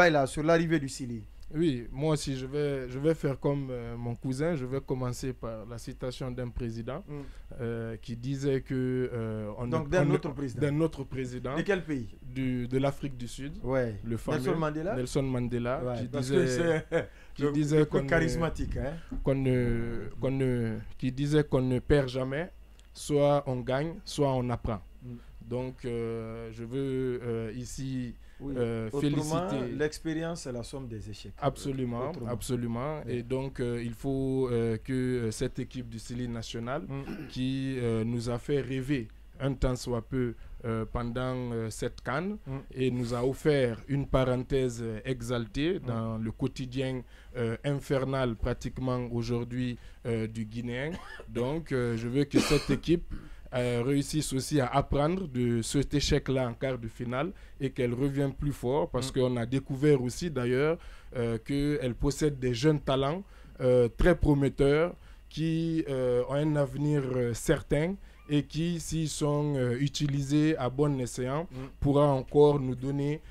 Baïla, sur l'arrivée du Sili. Oui, moi aussi, je vais faire comme mon cousin. Je vais commencer par la citation d'un président qui disait que... Donc d'un autre président. De quel pays? De l'Afrique du Sud. Ouais. Le fameux Nelson Mandela. Ouais, qui disait charismatique. Qui disait qu'on ne perd jamais, soit on gagne, soit on apprend. Donc, je veux ici... féliciter. L'expérience est la somme des échecs. Absolument, absolument. Oui. Et donc, il faut que cette équipe du Sili national, qui nous a fait rêver un temps soit peu pendant cette CAN, et nous a offert une parenthèse exaltée dans le quotidien infernal pratiquement aujourd'hui du Guinéen. Donc, je veux que cette équipe réussissent aussi à apprendre de cet échec-là en quart de finale et qu'elle revienne plus fort parce qu'on a découvert aussi d'ailleurs qu'elle possède des jeunes talents très prometteurs qui ont un avenir certain et qui, s'ils sont utilisés à bon escient, pourra encore nous donner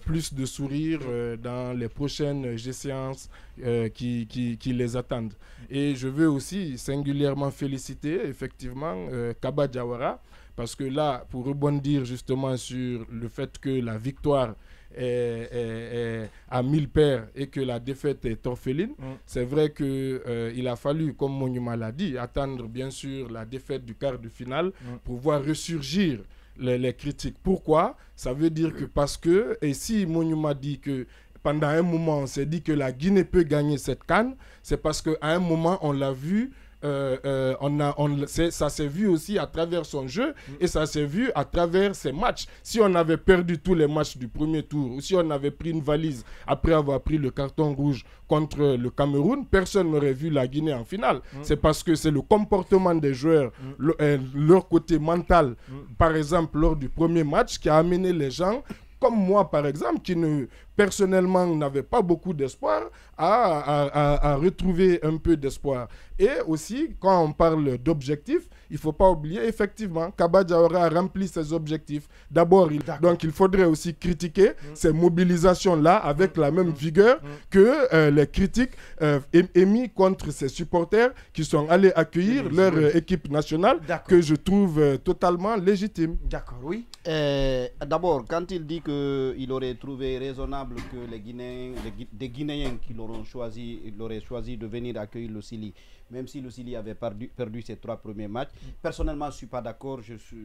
plus de sourires dans les prochaines échéances qui les attendent. Et je veux aussi singulièrement féliciter effectivement Kaba Diawara, parce que là, pour rebondir justement sur le fait que la victoire est à 1000 paires et que la défaite est orpheline, c'est vrai qu'il a fallu, comme Monument l'a dit, attendre bien sûr la défaite du quart de finale pour voir ressurgir les critiques. Pourquoi? Ça veut dire que parce que, et si Monument dit que pendant un moment on s'est dit que la Guinée peut gagner cette CAN, c'est parce qu'à un moment on l'a vu, ça s'est vu aussi à travers son jeu et ça s'est vu à travers ses matchs. Si on avait perdu tous les matchs du premier tour ou si on avait pris une valise après avoir pris le carton rouge contre le Cameroun, personne n'aurait vu la Guinée en finale. C'est parce que c'est le comportement des joueurs, leur côté mental, par exemple lors du premier match, qui a amené les gens comme moi par exemple, qui personnellement n'avait pas beaucoup d'espoir, à retrouver un peu d'espoir. Et aussi, quand on parle d'objectifs, il ne faut pas oublier, effectivement, Kaba Diawara a rempli ses objectifs. D'abord, donc il faudrait aussi critiquer ces mobilisations-là avec la même vigueur que les critiques émises contre ces supporters qui sont allés accueillir leur équipe nationale, que je trouve totalement légitime. D'accord, oui. D'abord, quand il dit qu'il aurait trouvé raisonnable que les Guinéens qui l'auraient choisi de venir accueillir le Sili, même si le Sili avait perdu ses 3 premiers matchs. Personnellement, je ne suis pas d'accord,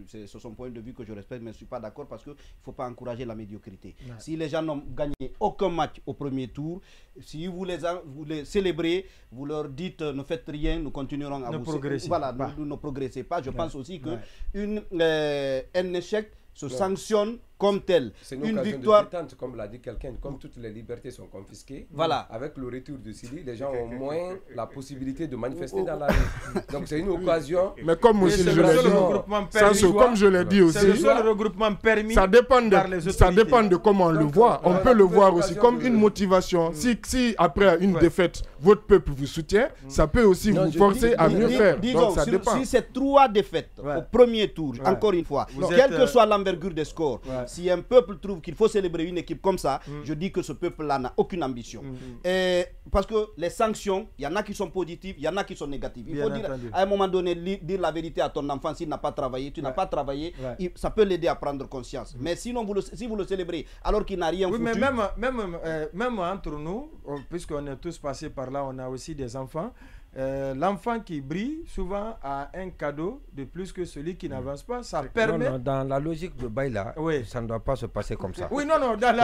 c'est son point de vue que je respecte, mais je ne suis pas d'accord parce qu'il ne faut pas encourager la médiocrité. Ouais. Si les gens n'ont gagné aucun match au premier tour, si vous les célébrez, vous leur dites ne faites rien, nous continuerons à progresser. Voilà, ne progressez pas. Je pense aussi qu'un échec se sanctionne comme tel. C'est une victoire de détente, comme l'a dit quelqu'un, comme toutes les libertés sont confisquées. Voilà. Avec le retour du Sili, les gens ont moins la possibilité de manifester dans la rue. Donc c'est une occasion. Mais comme aussi je l'ai dit aussi, c'est le seul regroupement permis. Ça dépend de comment on le voit. On peut le voir aussi comme une motivation. Si après une défaite, votre peuple vous soutient, ça peut aussi vous forcer à mieux faire. Disons, si c'est 3 défaites au premier tour, encore une fois, quelle que soit l'envergure des scores, si un peuple trouve qu'il faut célébrer une équipe comme ça, je dis que ce peuple-là n'a aucune ambition. Parce que les sanctions, il y en a qui sont positives, il y en a qui sont négatives. Il faut dire, à un moment donné, dire la vérité à ton enfant. S'il n'a pas travaillé, tu n'as pas travaillé, ça peut l'aider à prendre conscience. Mais sinon, si vous le célébrez alors qu'il n'a rien foutu... Oui, mais même entre nous, puisqu'on est tous passés par là, on a aussi des enfants. L'enfant qui brille souvent a un cadeau de plus que celui qui n'avance pas. Ça permet... Non, dans la logique de Baïla, ça ne doit pas se passer comme ça. Oui, non,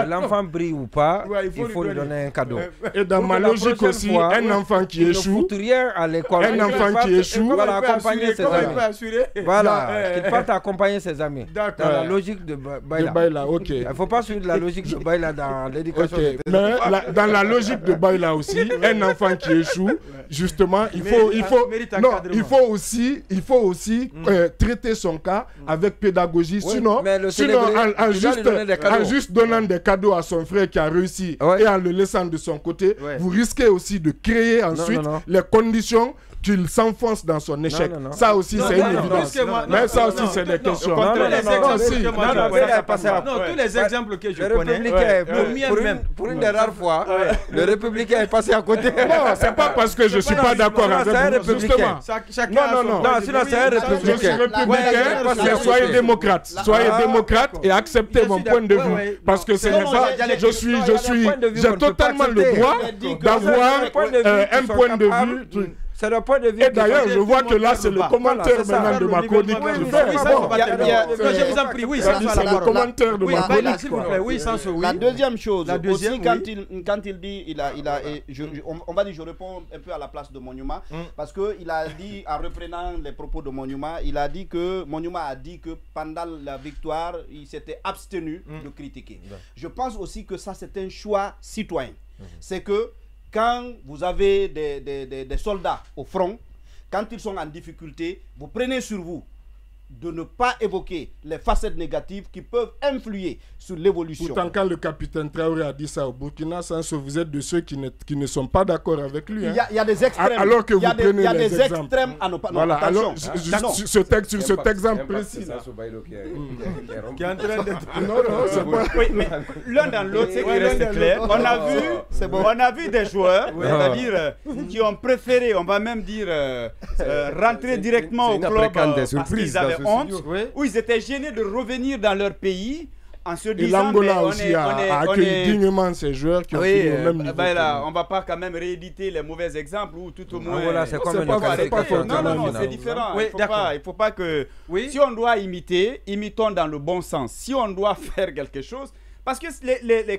l'enfant brille ou pas, il faut lui donner un cadeau. Et dans ma logique aussi, un enfant qui échoue, rien à l'école, un enfant qui échoue, voilà, accompagner ses amis. Voilà, qu'il parte accompagner ses amis. Dans la logique de Baïla. Il ne faut pas suivre la logique de Baïla dans l'éducation. Mais dans la logique de Baïla aussi, un enfant qui échoue, justement, il faut aussi traiter son cas avec pédagogie. Sinon, en juste donnant des cadeaux à son frère qui a réussi et en le laissant de son côté, vous risquez aussi de créer ensuite les conditions qu'il s'enfonce dans son échec. Ça aussi, c'est une évidence. Mais ça aussi, c'est des questions. Non, tous les exemples que je connais, pour une des rares fois, le républicain est passé à côté. Non, c'est pas parce que je suis pas d'accord avec vous, justement. Non, sinon c'est un républicain. Je suis républicain, mais soyez démocrate. Soyez démocrate et acceptez mon point de vue. Parce que ce n'est pas... J'ai totalement le droit d'avoir un point de vue. C'est le point de vue. Et d'ailleurs, je vois que là, c'est le commentaire maintenant de ma chronique. Je vous en prie, oui, c'est le commentaire de ma chronique. S'il vous plaît, oui, sans ce oui. La deuxième chose, aussi, quand il dit, on va dire, je réponds un peu à la place de Monuma, parce qu'il a dit, en reprenant les propos de Monuma, il a dit que Monuma a dit que pendant la victoire, il s'était abstenu de critiquer. Je pense aussi que ça, c'est un choix citoyen. C'est que quand vous avez des soldats au front, quand ils sont en difficulté, vous prenez sur vous de ne pas évoquer les facettes négatives qui peuvent influer sur l'évolution. Pourtant, quand le capitaine Traoré a dit ça au Burkina, vous êtes de ceux qui ne sont pas d'accord avec lui. Il y a des extrêmes. Alors que vous prenez il y a des des extrêmes à ne pas... Voilà, alors, sur cet exemple précis. Qui est en train d'être... Non, c'est pas... Oui, mais l'un dans l'autre, c'est qu'il reste clair. On a vu des joueurs, c'est-à-dire qui ont préféré, on va même dire, rentrer directement au club parce qu'ils avaient honte, où ils étaient gênés de revenir dans leur pays en se disant... Et l'Angola aussi a accueilli dignement ces joueurs qui ont fini au même niveau. On ne va pas quand même rééditer les mauvais exemples ou tout au moins... Angola, c'est comme Non, c'est différent. Il ne faut pas que... Si on doit imiter, imitons dans le bon sens. Si on doit faire quelque chose... Parce que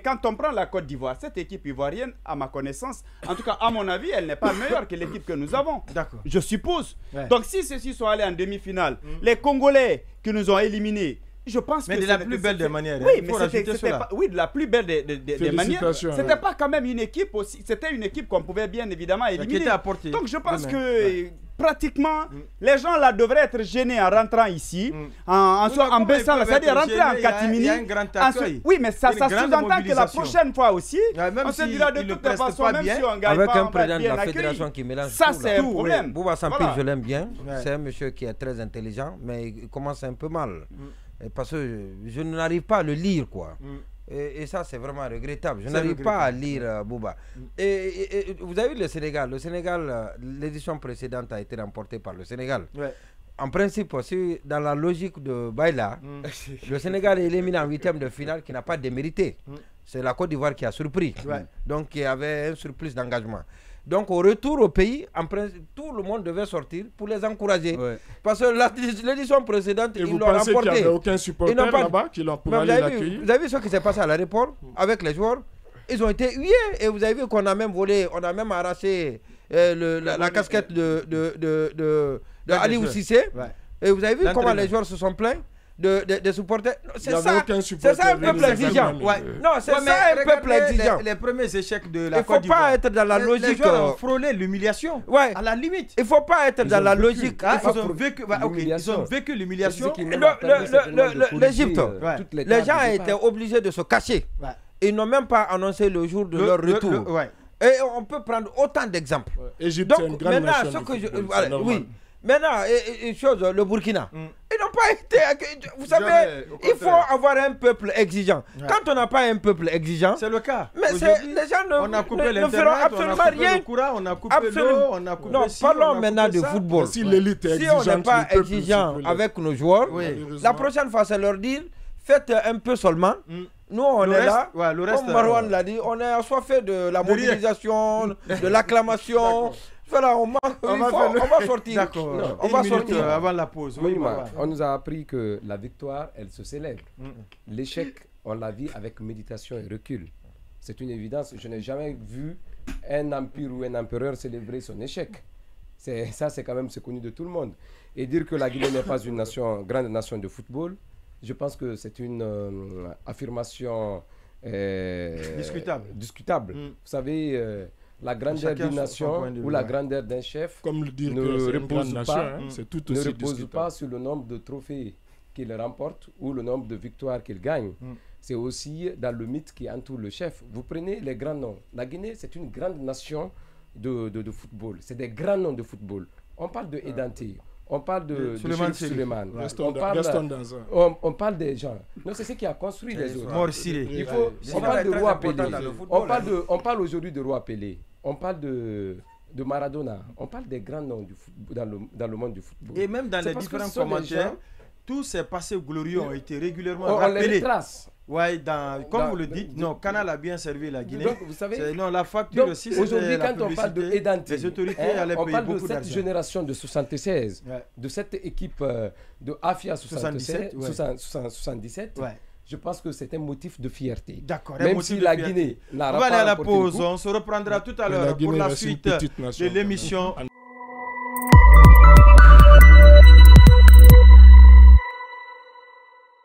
quand on prend la Côte d'Ivoire, cette équipe ivoirienne, à ma connaissance, en tout cas à mon avis, elle n'est pas meilleure que l'équipe que nous avons. D'accord. Je suppose. Donc si ceux-ci sont allés en demi-finale, les Congolais qui nous ont éliminés, je pense mais que... de la plus belle des manières. Oui, mais c'était pas... Oui, de la plus belle des manières. C'était pas quand même une équipe aussi... C'était une équipe qu'on pouvait bien évidemment éliminer. Donc je pense que... Pratiquement, les gens là devraient être gênés en rentrant ici, en baissant, c'est-à-dire rentrer en catimini. Il y a un grand accueil. Oui, mais ça sous-entend que la prochaine fois aussi, on se dira de toute façon, même si on gagne avec pas, un président de la fédération qui mélange ça, tout. c'est un problème. Bouba Sampir, je l'aime bien. C'est un monsieur qui est très intelligent, mais il commence un peu mal. Parce que je n'arrive pas à le lire, quoi. Et ça, c'est vraiment regrettable. Je n'arrive pas à lire Bouba. Et vous avez vu le Sénégal. Le Sénégal, l'édition précédente a été remportée par le Sénégal. En principe aussi, dans la logique de Baïla, le Sénégal est éliminé en 8e de finale qui n'a pas démérité. C'est la Côte d'Ivoire qui a surpris. Donc, il y avait un surplus d'engagement. Donc, au retour au pays, en principe, tout le monde devait sortir pour les encourager. Parce que l'édition précédente, ils l'ont remporté. Et vous pensez qu'il n'y avait aucun supporter là-bas qui l'ont pour aller l'accueillir? Vous avez vu ce qui s'est passé à l'aéroport avec les joueurs? Ils ont été hués. Et vous avez vu qu'on a même volé, on a même arraché la casquette de Aliou Cissé. Et vous avez vu comment les joueurs se sont plaints des supporters. C'est ça un peuple exigeant. Non, c'est ça un peuple exigeant. Les premiers échecs de la Côte d'Ivoire. Il ne faut pas être dans la logique. Les joueurs ont frôlé l'humiliation. À la limite. Il ne faut pas être dans la logique. Ils ont vécu l'humiliation. L'Égypte, les gens étaient obligés de se cacher. Ils n'ont même pas annoncé le jour de leur retour. Et on peut prendre autant d'exemples. Égypte, c'est une grande nation. Oui. Maintenant, le Burkina, ils n'ont pas été... Vous savez, il faut avoir un peuple exigeant. Quand on n'a pas un peuple exigeant... C'est le cas. Mais les gens ne feront absolument rien. On a coupé l'eau, on a coupé... Non, parlons maintenant de football. Si l'élite est exigeante, on n'est pas exigeant avec nos joueurs, la prochaine fois, c'est leur dire, faites un peu seulement. Nous, on est là, comme Marwan l'a dit, on est assoiffé de la mobilisation, de l'acclamation. Voilà, on va sortir. D'accord. On va sortir avant la pause. Oui, on nous a appris que la victoire, elle se célèbre. L'échec, on la vit avec méditation et recul. C'est une évidence. Je n'ai jamais vu un empire ou un empereur célébrer son échec. Ça, c'est quand même connu de tout le monde. Et dire que la Guinée n'est pas une grande nation de football, je pense que c'est une affirmation discutable. Vous savez... la grandeur d'une nation ou la grandeur d'un chef ne repose pas sur le nombre de trophées qu'il remporte ou le nombre de victoires qu'il gagne. C'est aussi dans le mythe qui entoure le chef. Vous prenez les grands noms. La Guinée, c'est une grande nation de football. C'est des grands noms de football. On parle de Edanté. On parle de Suleiman. On parle des gens. Non, c'est ce qui a construit les autres. On parle de Roi Pelé. On parle aujourd'hui de Roi Pelé. On parle de Maradona. On parle des grands noms dans le monde du football. Et même dans les différents commentaires, tous ces passés glorieux ont été régulièrement rappelés. On les trace. Ouais, comme vous le dites, non, Canal a bien servi la Guinée. Donc, vous savez, non, la facture donc, aussi, aujourd'hui, quand on parle de Edanté, les autorités allaient payer beaucoup d'argent. On parle de cette génération de 76, de cette équipe de Afia 77. Je pense que c'est un motif de fierté. D'accord. Même si la Guinée n'a pas. On va aller à la pause, on se reprendra tout à l'heure pour la suite de l'émission.